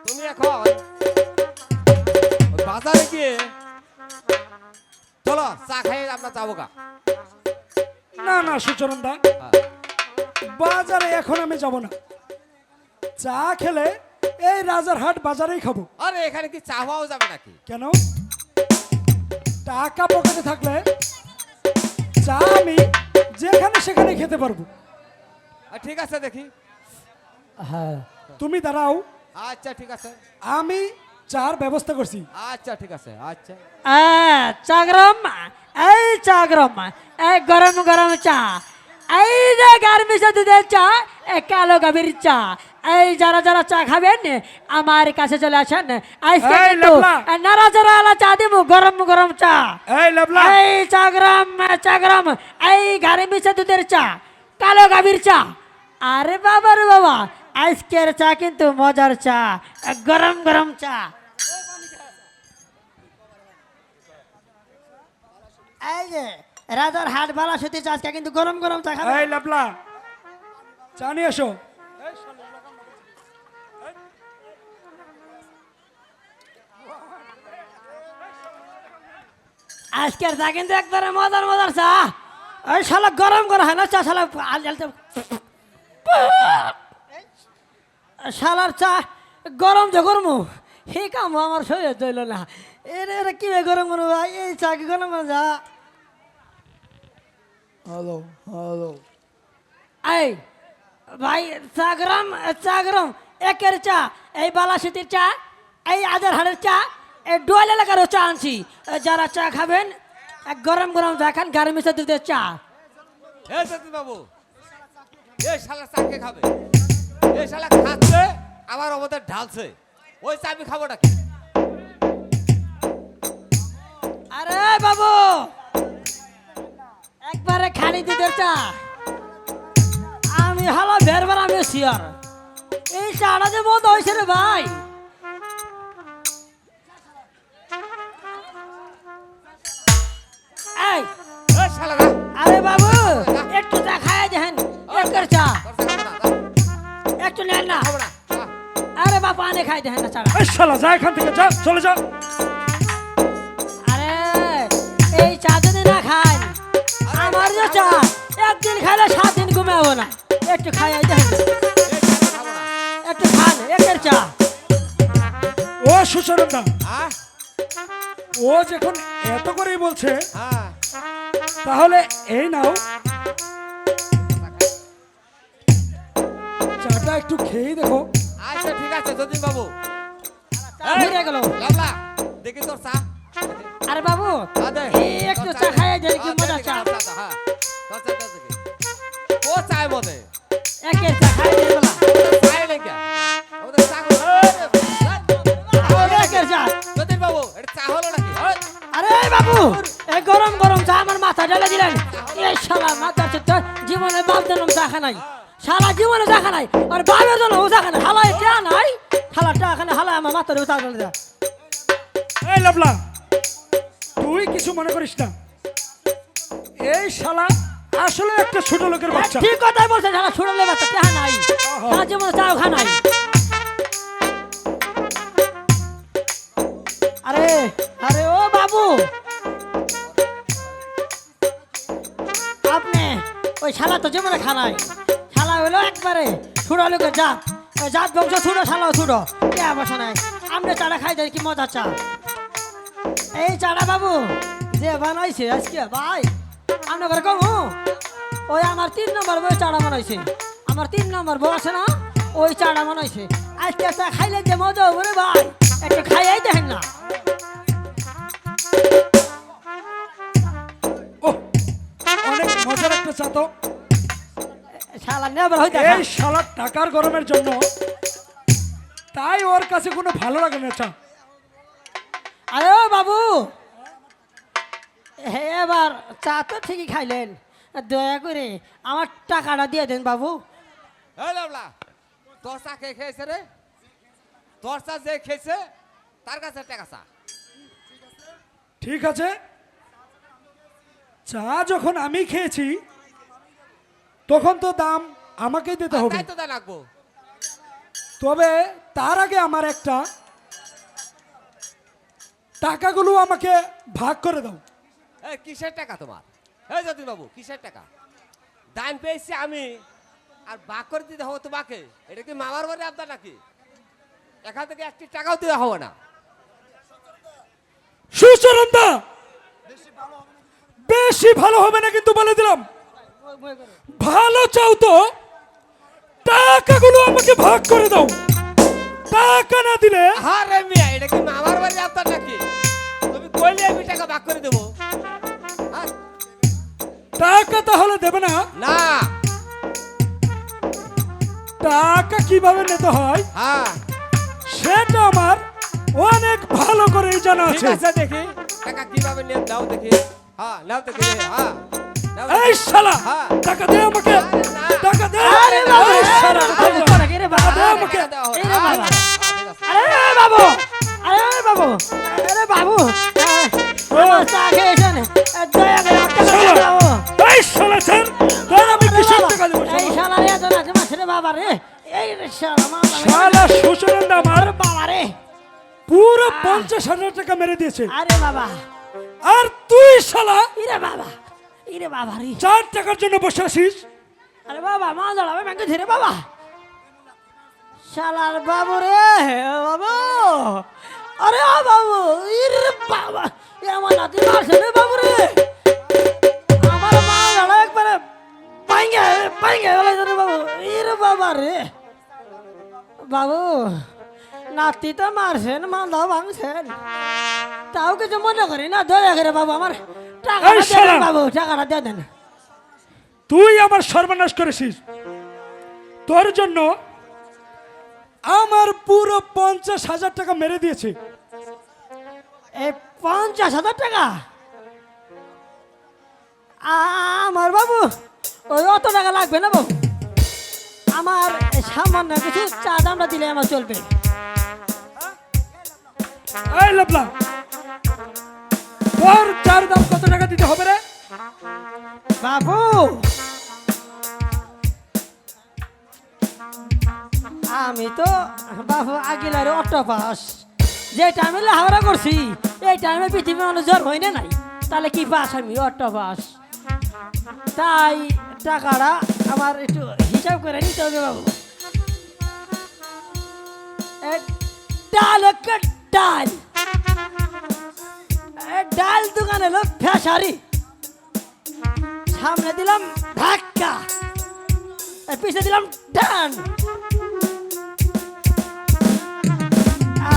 তুমি এখন ওই বাজারে গিয়ে চলো চা খাইয়ে আমরা যাবো গা। না না সুচরন্দা, হ্যাঁ। বাজারে এখন আমি যাব না। চা খেলে এই রাজারহাট বাজারেই খাবো। আরে এখানে কি চা পাওয়া যাবে নাকি? কেন? টাকা পকেটে থাকলে চা আমি যেখানে সেখানে খেতে পারবো। ঠিক আছে দেখি। হ্যাঁ, তুমি দাঁড়াও, আচ্ছা ঠিক আছে, আমি চার ব্যবস্থা করছি। আচ্ছা ঠিক আছে, আচ্ছা। চা গরম, এই চা গরম, এই গরম গরম চা, এই যে গার্মিসে দুধের চা, এই কালো গাভীর চা। এই যারা যারা চা খাবেন আমার কাছে চলে আসেন। আজকে এই কিন্তু লেবলা। নাড়াচাড়া চা দিব, গরম গরম চা। এই লেবলা, এই চা গরম, এই গার্মিসে দুধের চা, কালো গাভীর চা। আরে বাবা রে বাবা, আজকের চা কিন্তু মজার চা, গরম গরম চা। এই যে রাজার হাট বালা সতী চা, আজকে কিন্তু গরম গরম চা খাবে। এই লেবলা, চা নিয়ে এসো। আজকের চা কিন্তু একবারে মজার মজার চা। ওই শালা গরম করা হয় না চা, শালা শালার চা গরম যে গরম, হে কাম আমার শরীরে চইল না। এরে এরে কি গরম গরম, এই চা কি গরম গরম চা? হ্যালো হ্যালো এই ভাই চা গরম একের চা, এই বালাসিতির চা, এই আজার হাড়ের চা, এই ডোয়াল এলাকারও চা আনছি। যারা চা খাবেন গরম গরম চা খান, গাড়ি মিশে দুধের চা। এ যতীন বাবু, এই শালা চাকে খাবে, এই শালা খাচ্ছে আবার আমাদের ঢালছে, ওই চা আমি খাবো নাকি? আরে বাবু, একবারে খালি দুধের চা, আমি হলো বেরবার, আমি শিওর এই চাটা যে মতো হয়েছে রে ভাই। এই এই শালা না, আরে বাবু, একটু চা খায় দেখেন, একের চা তোর চা খাবো না, একটু নেন না। খাবো না, চা। আরে বাপ, আনে খাই দেখেন না চাটা। এই শালা যা এখান থেকে, যা, চলে যা। আরে এই চা যদি না খান, আমার যে চা একদিন খাইলে 7 দিন ঘুমাবো না। একটু খাই দেখেন, এই চা খাবো না। একটু খান একের চা। ও সুচরন্দা, হ্যাঁ ও যখন এত করেই বলছে, হ্যাঁ তাহলে এই নাও, চাটা একটু খেয়েই দেখো। আচ্ছা ঠিক আছে যতীন বাবু। ঘুরে গেল। লাবলা দেখি তোর চা। আরে বাবু, আদে, এই একটু চা খাই দেখি কি মজা চা। হ্যাঁ তোর চা দেখি ও চায় মনে একের চা খাই দেখি বলা। চায় নাকি আমাদের চা একের চা। যতীন বাবু এটা চা হলো নাকি? আরে বাবু, এই গরম গরম চা আমার মাথা ঢেলে দিলেন। এই শালা মাথা চুত্তর, জীবনে বাপ জন্ম চা খানাই, শালা জীবনে চা খানাই, আর বাপের জন্য চা খানাই। হালা চা নাই, হালা চা খানে, হালা আমার মাথার চা ঢেলে দেয়। এই লাবলা তুই কিছু মনে করিস না, এই শালা আসলে একটা ছোট লোকের বাচ্চা। ঠিক কথাই বলছে, শালা ছুড়লে বাচ্চা টাকা নাই, সারা জীবনে চাও খা নাই। আরে আরে ও বাবু, আপনি ওই শালা তো জীবনে খানাই, শালা হলো একবারে ছুড়ো লোকের জাত, ওই জাত বংশ ছুড়ো, শালাও ছুড়ো, কে বসে নাই। আপনি চাটা খাই দেয় কি মজা চা। এই চাটা বাবু যে বানাইছে আজকে ভাই আপনার ঘরে কম ওই আমার 3 নম্বর বউ চাটা বানাইছে, আমার 3 নম্বর বউ আছে না, ওই চাটা বানাইছে। আজকে চা খাইলে যে মজা হবে রে ভাই, একটু খাইয়াই দেখেন না। ও অনেক মজার একটা চা তো। শালা নেবার হইতে এই শালার টাকার গরমের জন্য তাই ওর কাছে কোনো ভালো লাগে না চা। আরে ও বাবু, এবার চা তো ঠিকই খাইলেন, দয়া করে আমার টাকাটা দিয়ে দেন বাবু। এই লাবলা, তোর চা কে খেয়েছে রে? তোর চা যে খেয়েছে তার কাছে টাকা চা। ঠিক আছে, চা যখন আমি খেয়েছি তখন তো দাম আমাকেই দিতে হবে, তাই তো দা লাগবো। তবে তার আগে আমার একটা টাকাগুলো আমাকে ভাগ করে দাও। এই কিসের টাকা তোমার? এই যতীন বাবু, কিসের টাকা? দান পেয়েছি আমি, আর বাক করে দিতে হবে তোমাকে। এটা কি মামার বাড়ি আপনার নাকি? এখান থেকে 1টি টাকাও দেওয়া হবে না। সুচরণদা, বেশি ভালো হবে না কিন্তু বলে দিলাম। ভালো চাও তো টাকাগুলো আমাকে ভাগ করে দাও, টাকা না দিলে আরে মিয়া, এটা কি মামার বাড়ি আপনার নাকি? তুমি কইলে আমি টাকা ভাগ করে দেবো। হ্যাঁ? টাকা তাহলে দেবে না? না। টাকা কিভাবে নিতে হয় হ্যাঁ সেটা আমার অনেক ভালো করেই জানা ঠিক আছে। আছে, দেখি টাকা কিভাবে নিয়ে দাও দেখি। হ্যাঁ নাও দেখি। হ্যাঁ নাও এই দেখি। শালা হ্যাঁ। টাকা দে আমাকে, আরে না। টাকা দে। আরে বাবু, এই শালা, আরে তোরা কে রে বাবা? দে আমাকে। টাকা দেওয়া হবে। এই রে বাবা। ঠিক আছে। আরে বাবু, আরে বাবু, আরে বাবু, আমার চা খেয়েছেন, দয়া করে একটা টাকা দাও। এই শালা স্যার, তোর আমি আরে কিসের বাবা, টাকা দেবো? এই শালা রে তো নাচে মাছে রে বাবা রে, এই রে শালা মামা রে। শালা সুচরণদা আমার আরে বাবা রে, পুরো 50,000 টাকা মেরে দিয়েছে, আরে বাবা, আর তুই শালা ইরে বাবা, ইরে বাবা রে। 4 টাকার জন্য বসে আছিস। আরে বাবা, মা দাঁড়াবে ব্যাংকে ধরে বাবা। শালার বাবু রে, বাবু, আরে ও বাবু, ইরে বাবা, এ আমার নাতি মারছে রে বাবু রে। আমার মা দাঁড়া একবারে পাইঙ্গে পাইঙ্গে গেছে রে বাবু, ইরে বাবা রে। বাবু, নাতি তো মারছেন, মান্দাও ভাঙছেন, তাও কিছু মনে করি না, দয়া করে বাবু আমার টাকাটা এই দিয়ে দেন শালা। বাবু, টাকাটা দিয়ে দেন। তুই আমার সর্বনাশ করেছিস, তোর জন্য আমার পুরো 50,000 টাকা মেরে দিয়েছে। এই 50,000 টাকা আমার বাবু, ওই অত টাকা লাগবে না বাবু, আমার সামান্য কিছু চা দামটা দিলে আমার চলবে। এই লাবলা, তোর চার দাম কত টাকা দিতে হবে রে? বাবু, আমি তো বাবু আগিলারে অটোপাস, যে টাইমে লেখাপড়া করছি এই টাইমে পৃথিবী মানুষ জ্বর হয় না নাই, তাহলে কি পাস আমি অটোপাস, তাই টাকাটা আমার একটু হিসাব করে নিতে হবে বাবু। ডাল একটা ডাল, ডাল দোকান হলো ফ্যাশারি, সামনে দিলাম ধাক্কা, পিছনে দিলাম টান।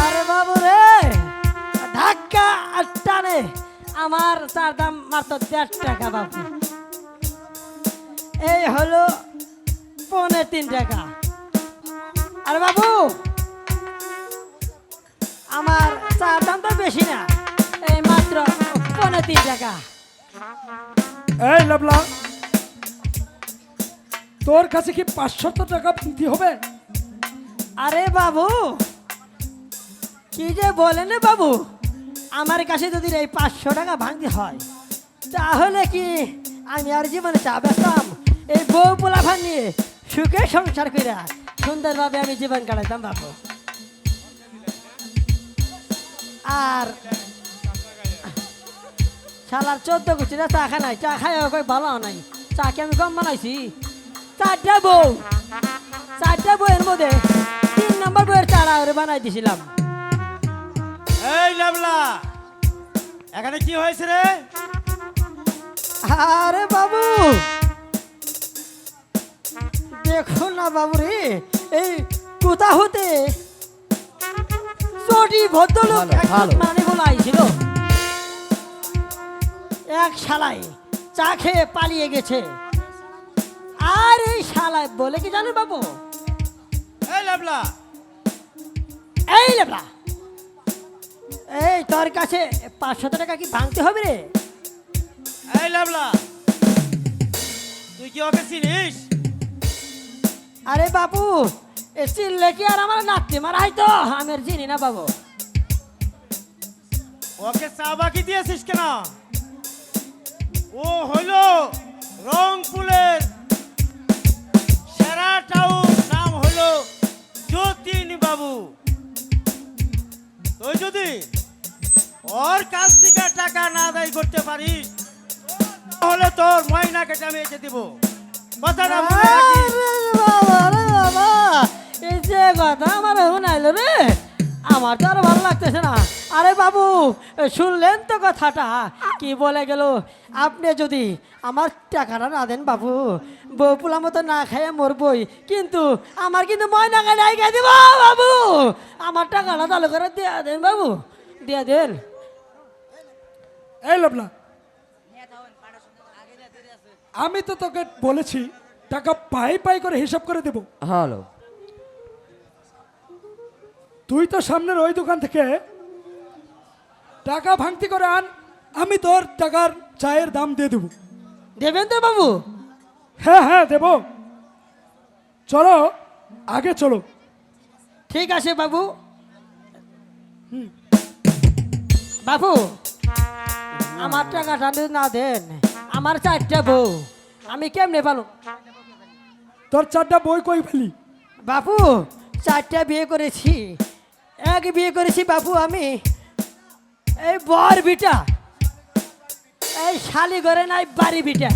আরে বাবু রে, ধাক্কা আর টানে আমার চার দাম মাত্র 1.5 টাকা বাবু। এই হলো 3.25 টাকা। আরে বাবু, আমার চার দাম তো বেশি না, এই মাত্র 3.25 টাকা। এই লাবলা, তোর কাছে কি 500 টাকা দিতে হবে? আরে বাবু, কি যে বলেন রে বাবু, আমার কাছে যদি এই 500 টাকা ভাঙতে হয় তাহলে কি আমি আর জীবনে চা বেচতাম? এই বউ পোলাফান নিয়ে সুখে সংসার করে সুন্দরভাবে আমি জীবন কাটাইতাম বাবু। আর শালার 14 গুছিটা চা খাই নাই, চা খাই কই ভালো নাই, চা কি আমি কম বানাইছি? 4টা বউয়ের মধ্যে 3 নম্বর বউয়ের চারা ওরে বানাই দিছিলাম। এই লেবলা, এখানে কি হয়েছে রে? আরে বাবু দেখুন না বাবু রে, এই কোথা হতে চটি ভদ্রলোক মানে বলা আইছিল, এক শালাই চা খেয়ে পালিয়ে গেছে। আর এই শালাই বলে কি জানো বাবু? এই লেবলা, এই তোর কাছে 500 টাকা কি ভাঙতে হবে রে? এই লেবলা, তুই কি ওকে চিনিস? আরে বাবু এ চিনলে কি আর আমার নাতি মারা হয়তো? আমি আর চিনি না বাবু। ওকে চা বাকি দিয়েছিস কেন? ও হইলো রংপুরের সেরা টাউন, নাম হইলো যতীন বাবু। তুই যদি ওর কাছ থেকে টাকা না আদায় করতে পারিস তাহলে তোর ময়না কেটে আমি এসে দিব। কথাটা মনে রাখিস। আরে বাবা, এই যে কথা আমার শোনাইলো রে, আমার তো আর ভালো লাগতেছে না। আরে বাবু শুনলেন তো কথাটা কি বলে গেল? আপনি যদি আমার টাকাটা না দেন বাবু, বউ পোলা মতো না খাইয়ে মরবই, কিন্তু আমার কিন্তু ময়না কাটাই দিব বাবু। আমার টাকাটা তাহলে করে দিয়ে দেন বাবু, দিয়ে দেন। এই লবলা, আমি তো তোকে বলেছি টাকা পাই করে হিসাব করে দেব। হ্যালো, তুই তো সামনের ওই দোকান থেকে টাকা ভাঙতি করে আন, আমি তোর টাকার চায়ের দাম দিয়ে দেবো। দেবেন তো বাবু? হ্যাঁ দেব। চলো আগে চলো। ঠিক আছে বাবু। বাবু আমার টাকাটা যদি না দেন, আমার 4টা বউ আমি কেমনে পালো? তোর 4টা বই কই ফেলি? বাবু 4টা বিয়ে করেছি, এক বিয়ে করেছি বাবু আমি এই বর বিটা, এই শালি ঘরে নাই বাড়ি বিটা।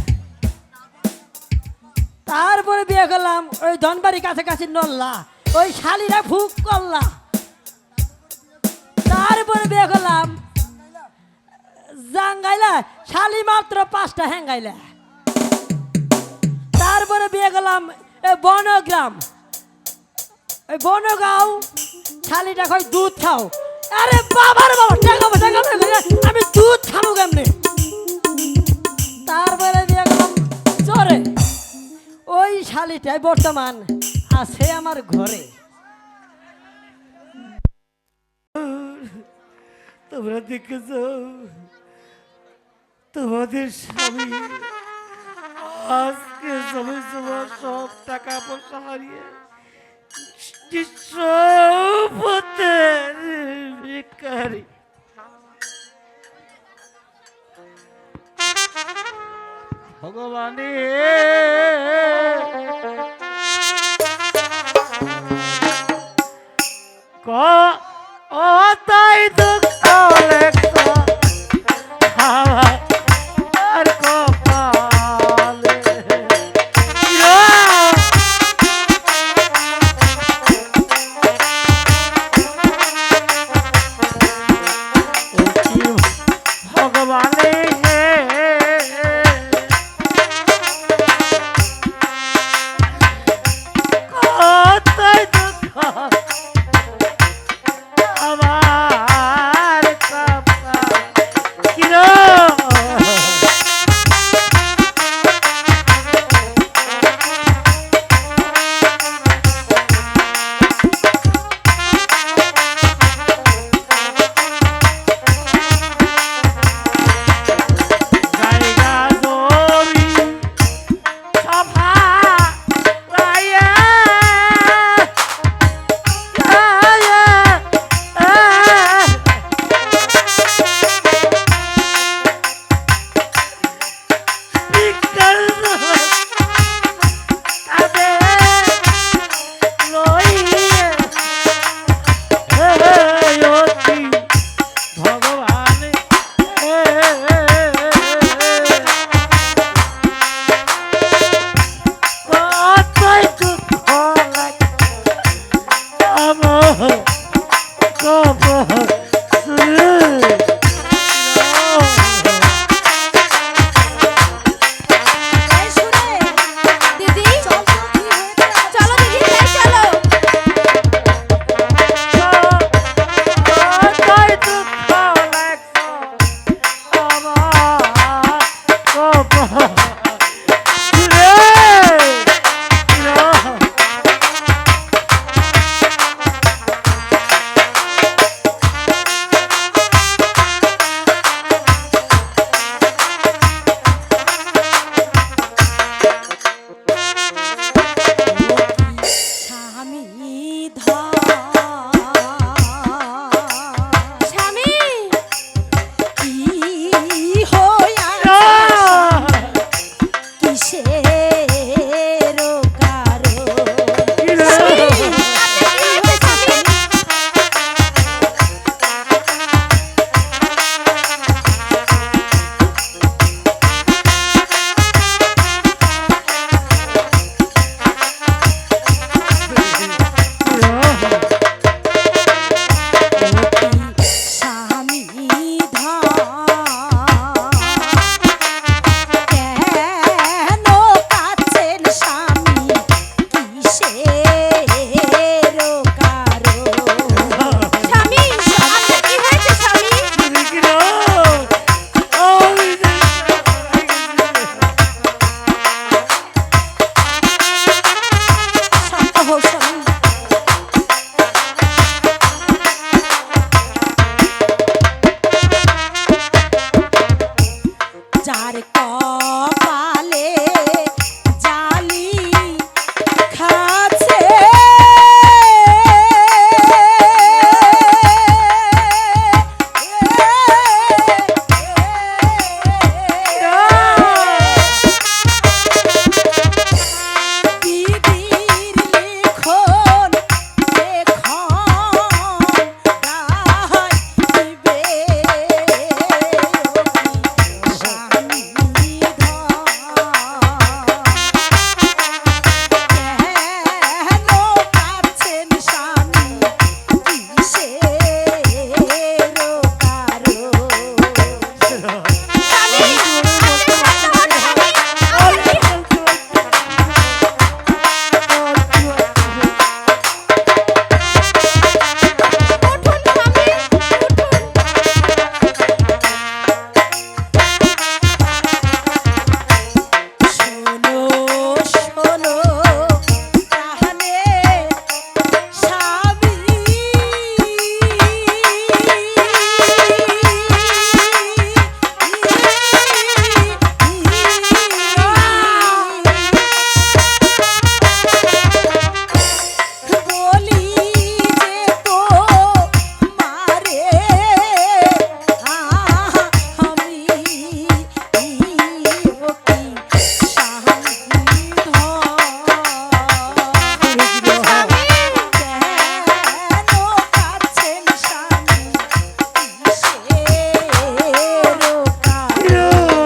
তারপরে বিয়ে করলাম ওই ধনবাড়ি কাছাকাছি নল্লা, ওই শালিরা ফুক করলা। তারপরে বিয়ে করলাম জাঙ্গাইলা, শালি মাত্র 5টা হ্যাঙ্গাইলা। তারপরে বিয়ে করলাম এই বনগ্রাম, ওই বনগাঁও, শালিটা কয় দুধ খাও। আরে বাবার বাবা, টাকা পয়সা আমি দুধ খাবো কেমনে? তারপরে বিয়ে করলাম চরে, ওই শালিটাই বর্তমান আছে আমার ঘরে। তোমরা দেখেছ তোমাদের স্বামী আজকে সময় সব টাকা পয়সা হারিয়ে পথের ভিখারি। ভগবানে তাই দুঃখ লেখা আমার কপালে। ভগবানে তাই দুঃখ আমার কপালে। এই শুনে দিদি চল তো, কি হয়েছে? চলো দিদি যাই চলো তাই দুঃখ লাগছে আমার কপাল রে স্বামী ধন স্বামী কি হইয়াছে কিসের কারণ স্বামী আপনার কি হয়েছে স্বামী স্বামী ধন কেন কাছেন স্বামী কিসের কারণ স্বামী আপনার কি হয়েছে স্বামী শান্ত হও স্বামী যার কপালে জালি খাচ্ছে দিদির লিখন লেখন গাইবে স্বামী কেন কাছেন স্বামী কিসের কারণ স্বামী আপনি শান্ত হন স্বামী আপনার কি উঠুন স্বামী উঠুন শোনো শোনো কাহানে স্বামী বলি যে তো মারে আমি ওকি স্বামী ধন স্বামী কেন কাছেন স্বামী কিসের কারণ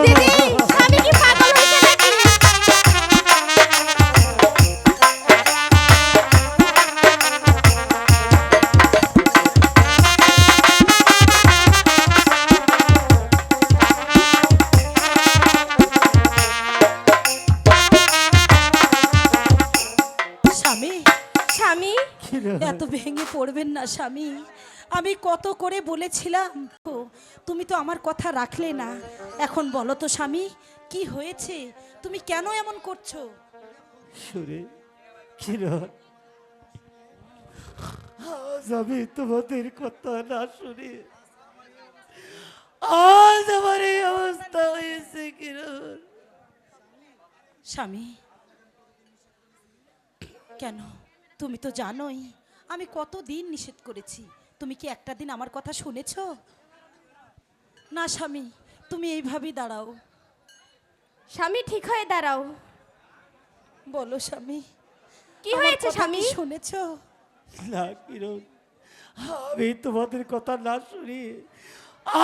দিদি স্বামী কি পাগল হয়েছে নাকি স্বামী স্বামী এত ভেঙে পড়বেন না স্বামী আমি কত করে বলেছিলাম ও, তুমি তো আমার কথা রাখলে না এখন বলো তো স্বামী কি হয়েছে তুমি কেন এমন করছো শুনে কিরণ আজ আমি তোমাদের কথা না শুনে আজ আমার এই অবস্থা হয়েছে কিরণ স্বামী কেন তুমি তো জানোই আমি কতদিন নিষেধ করেছি তুমি কি একটা দিন আমার কথা শুনেছো না স্বামী তুমি এইভাবেই দাঁড়াও স্বামী ঠিক হয়ে দাঁড়াও বলো স্বামী কি আমার হয়েছে কথা স্বামী কি শুনেছো না কিরণ আমি তোমাদের কথা না শুনি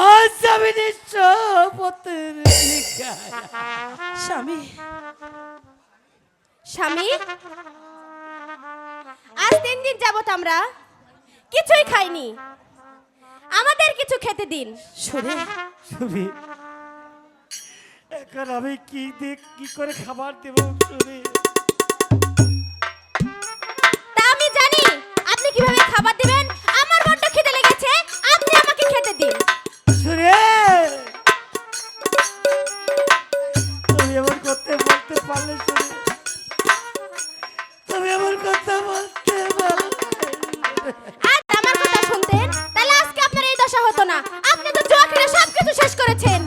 আজ আমি নিঃস্বপথের ভিখারি। স্বামী স্বামী আজ 3 দিন যাবত আমরা কিছুই খাইনি, আমাদের কিছু খেতে দিন। সুরে সুমি, এখন আমি কি করে খাবার দেব সুমি? তা আমি জানি আপনি কিভাবে খাবার দিবেন। আমার বড্ড খিদে লেগেছে, আপনি আমাকে খেতে দিন। সুরে, তুমি এমন করতে বলতে পারলে সুরে, তুমি এমন কথা বলতে পারলে। আজ আমার কথা শুনতেন তাহলে আজকে আপনার এই দশা হতো না। আপনি তো জুয়া খেলে সবকিছু শেষ করেছেন।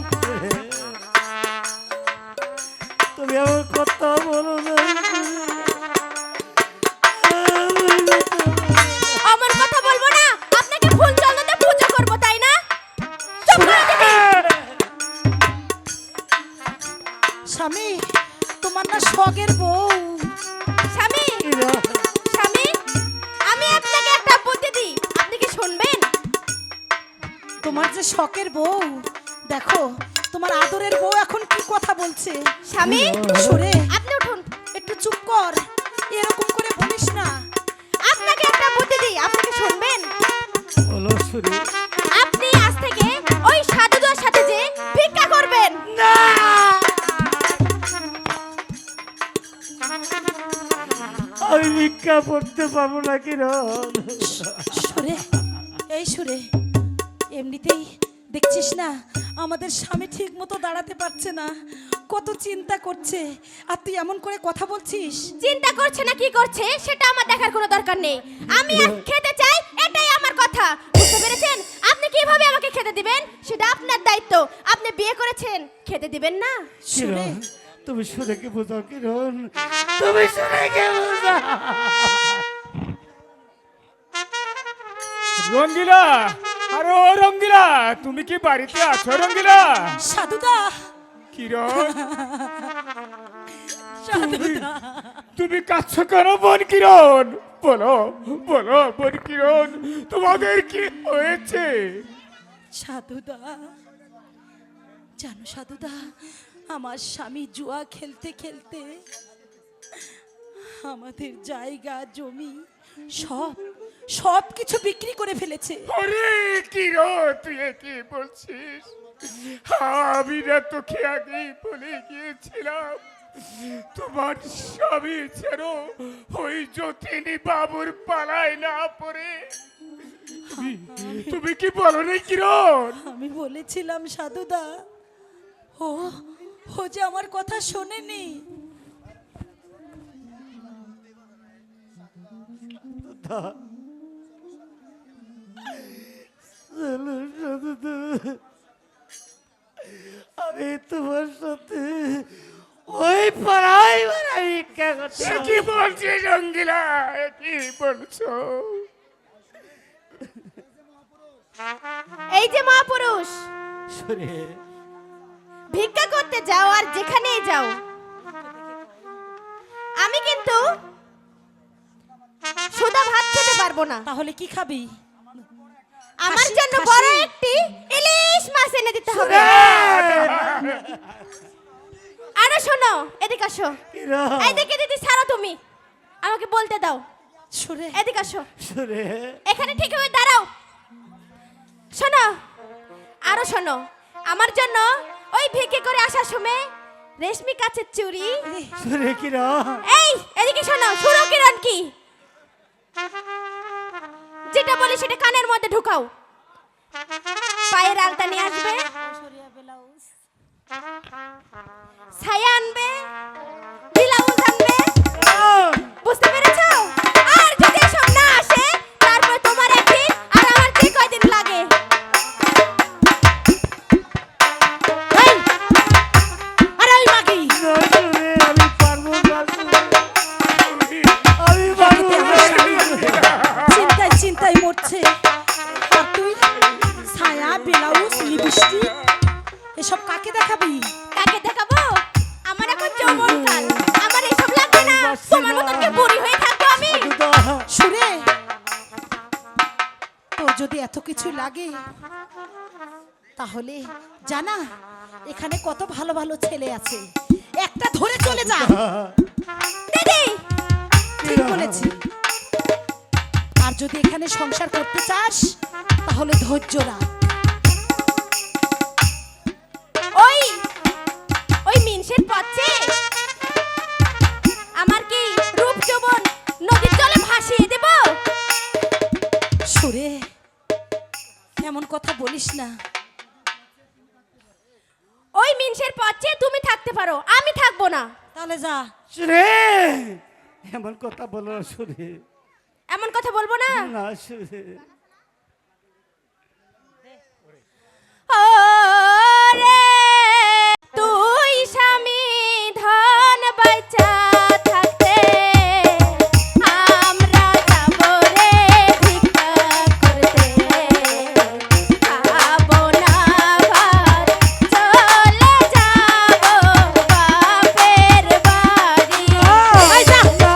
তুমি এমন কথা বলো না। আমার কথা বলবো না, আপনাকে ফুল চন্দনে পূজা করব, তাই না? চুপ করে দিবেন। স্বামী, তোমার না শখের বউ। স্বামী, স্বামী, আমি আপনাকে একটা বুদ্ধি দিই, আপনি কি শুনবেন? তোমার যে শখের বউ, দেখো তোমার আদরের বউ এখন কি কথা বলছে। স্বামী, সুরে আপনি উঠুন। একটু চুপ কর, এরকম করে বলিস না। আপনাকে একটা বুদ্ধি দিই, আপনি কি শুনবেন? বলো সুরে। আপনি আজ থেকে ওই সাধুদের সাথে যে ভিক্ষা করবেন। না, আমি ভিক্ষা করতে পারবো না কিরণ। সুরে, এই সুরে, এমনিতেই দেখছিস না আমাদের স্বামী ঠিক মতো দাঁড়াতে পারছে না, কত চিন্তা করছে, আর তুই এমন করে কথা বলছিস। চিন্তা করছে না কি করছে সেটা আমার দেখার কোনো দরকার নেই। আমি আজ খেতে চাই, এটাই আমার কথা। বুঝতে পেরেছেন? আপনি কিভাবে আমাকে খেতে দিবেন সেটা আপনার দায়িত্ব। আপনি বিয়ে করেছেন, খেতে দিবেন না? সুরে, কিরণ, তুমি সুরেকে বোঝাও কিরণ, তুমি সুরেকে বোঝাও। রঙ্গিলা, আরে ও রঙ্গিলা, তুমি কি বাড়িতে আছো রঙ্গিলা? সাধুদা, কিরণ, সাধুদা, তুমি কাঁদছো কেন বোন কিরণ? বলো বলো বোন কিরণ, তোমাদের কি হয়েছে? সাধুদা, জানো সাধুদা, আমার স্বামী জুয়া খেলতে খেলতে আমাদের জায়গা জমি সব কিছু বিক্রি করে ফেলেছে। আরে কিরণ, তুই এ কি বলছিস? আমি না তোকে আগেই বলে গিয়েছিলাম তোমার স্বামী যেন ওই যতীনি বাবুর পালায় না পড়ে। তুমি কি বলো না কিরণ? আমি বলেছিলাম সাধুদা, ও ও যে আমার কথা শোনেনি। আমি তোমার সাথে ওই পাড়ায় বেড়াই ভিক্ষা করতে এ কি বলছিস রঙ্গিলা, এ কি বলছো? এই যে মহাপুরুষ, সুরে। ভিক্ষা করতে যাও আর যেখানেই যাও, আমি কিন্তু সুদা ভাত খেতে পারবো না। তাহলে কি খাবি? আমার খাসি, জন্য খাসি। বড় একটি ইলিশ মাছ এনে দিতে হবে। আরে শোনো, এদিকে আসো। কিরণ, এদিকে দিদি ছাড়ো, তুমি আমাকে বলতে দাও। সুরে, এদিকে আসো, সুরে। এখানে ঠিক হয়ে দাঁড়াও। শোনো, আরো শোনো, আমার জন্য ওই ভিক্ষে করে আসার সময় রেশমি কাচের চুড়ি। সুরে কিরণ। এই এদিকে শোনো, সুরো কিরণ কি যেটা বলি সেটা কানের মধ্যে ঢুকাও। পায়ের আলতা নিয়ে আসবে, ছায়া আনবে, ব্লাউজ আনবে। বুঝতে পেরেছো? আর যদি এসব না আসে তারপর তোমার একদিন আর আমার যে কয়দিন লাগে। এই, আরে ওই মাগি, না সুরে, আমি পারবো না সুরে। আমি পারবো না সুরে। চিন্তায় চিন্তায় মরছে। আর তুই ছায়া, ব্লাউজ, লিপস্টিক এসব কাকে দেখাবি? কাকে দেখাবো? আমার এখন যৌবনকাল, আমার এসব লাগবে না। তোমার মতন কি বুড়ি হয়ে থাকবো আমি? সুরে, তোর যদি এত কিছু লাগে তাহলে জানা এখানে কত ভালো ভালো ছেলে আছে, একটা ধরে চলে যা। দিদি, ঠিক বলেছি। আর যদি এখানে সংসার করতে চাস তাহলে ধৈর্য রাখ। ওই ওই মিনসের পথে আমার কি রূপ যৌবন নদীর জলে ভাসিয়ে দেব? সুরে এমন কথা বলিস না। ওই মিনসের পথে তুমি থাকতে পারো, আমি থাকবো না। তাহলে যা। সুরে এমন কথা বলো না সুরে, এমন কথা বলবো না। না সুরে। ও রে তুই স্বামী ধন বাইচা থাকতে আমরা যাব রে ভিক্ষা করতে, খাবো না ভাত চলে যাব বাপের বাড়ি। এই যা, যা।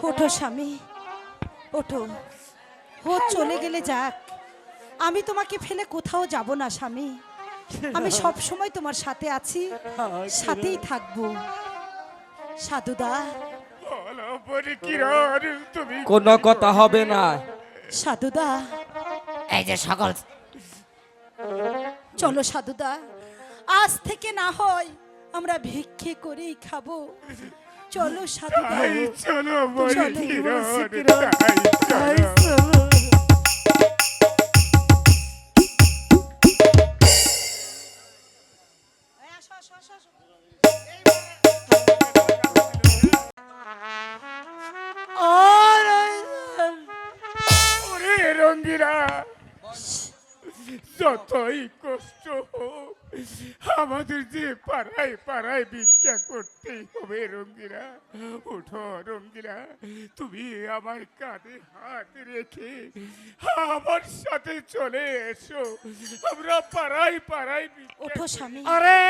ওঠো স্বামী, ওঠো। ও চলে গেলে যাক, আমি তোমাকে ফেলে কোথাও যাব না স্বামী। আমি সব সময় তোমার সাথে আছি, সাথেই থাকবো। সাধুদা, বলো বলি কিরণ, তুমি কোনো কথা হবে না। সাধুদা, এই যে সকল চলো সাধুদা, আজ থেকে না হয় আমরা ভিক্ষে করেই খাবো। চলো সাধুদা, তাই চলো বলি চলো, কিরণ, কিরণ, তাই চলো। ওরে রঙ্গিরা, যতই কষ্ট হোক আমাদের যে পাড়ায় পাড়ায় ভিক্ষা করতেই হবে রঙ্গিরা। ওঠো রঙ্গিরা, তুমি আমার কাঁধে হাত রেখে আমার সাথে চলে এসো, আমরা পাড়ায় পাড়ায় ভিক্ষা ওঠো স্বামী। আরে